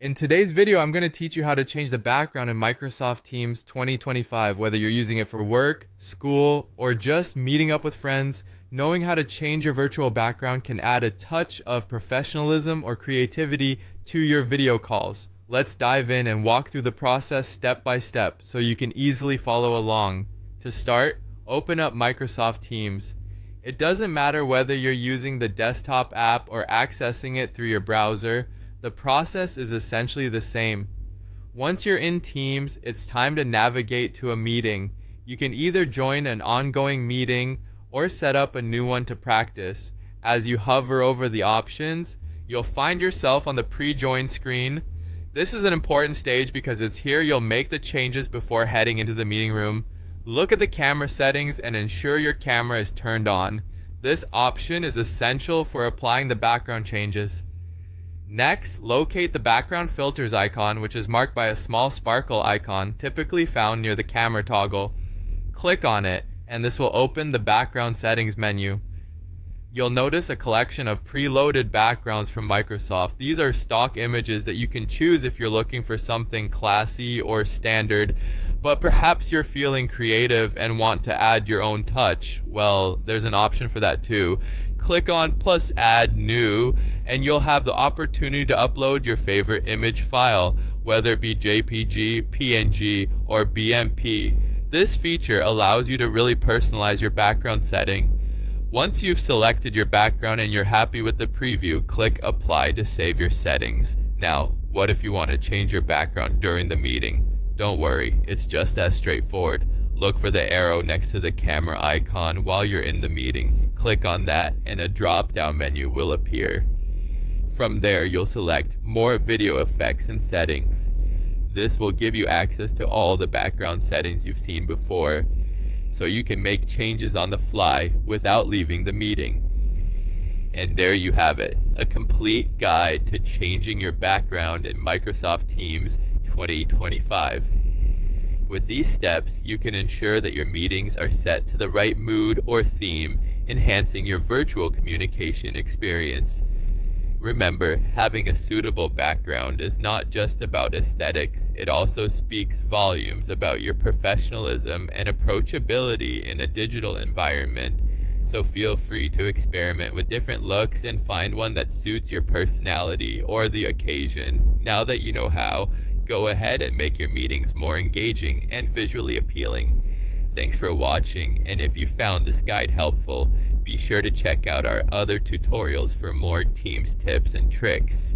In today's video, I'm going to teach you how to change the background in Microsoft Teams 2025, whether you're using it for work, school, or just meeting up with friends. Knowing how to change your virtual background can add a touch of professionalism or creativity to your video calls. Let's dive in and walk through the process step by step so you can easily follow along. To start, open up Microsoft Teams. It doesn't matter whether you're using the desktop app or accessing it through your browser. The process is essentially the same. Once you're in Teams, it's time to navigate to a meeting. You can either join an ongoing meeting or set up a new one to practice. As you hover over the options, you'll find yourself on the pre-join screen. This is an important stage because it's here you'll make the changes before heading into the meeting room. Look at the camera settings and ensure your camera is turned on. This option is essential for applying the background changes. Next, locate the background filters icon, which is marked by a small sparkle icon typically found near the camera toggle. Click on it, and this will open the background settings menu. You'll notice a collection of preloaded backgrounds from Microsoft. These are stock images that you can choose if you're looking for something classy or standard, but perhaps you're feeling creative and want to add your own touch. Well, there's an option for that too. Click on plus add new, and you'll have the opportunity to upload your favorite image file, whether it be JPG, PNG, or BMP. This feature allows you to really personalize your background setting. Once you've selected your background and you're happy with the preview, click Apply to save your settings. Now, what if you want to change your background during the meeting? Don't worry, it's just as straightforward. Look for the arrow next to the camera icon while you're in the meeting. Click on that and a drop-down menu will appear. From there, you'll select More Video Effects and Settings. This will give you access to all the background settings you've seen before, so you can make changes on the fly without leaving the meeting. And there you have it, a complete guide to changing your background in Microsoft Teams 2025. With these steps, you can ensure that your meetings are set to the right mood or theme, enhancing your virtual communication experience. Remember, having a suitable background is not just about aesthetics, it also speaks volumes about your professionalism and approachability in a digital environment. So feel free to experiment with different looks and find one that suits your personality or the occasion. Now that you know how, go ahead and make your meetings more engaging and visually appealing. Thanks for watching, and if you found this guide helpful, be sure to check out our other tutorials for more Teams tips and tricks.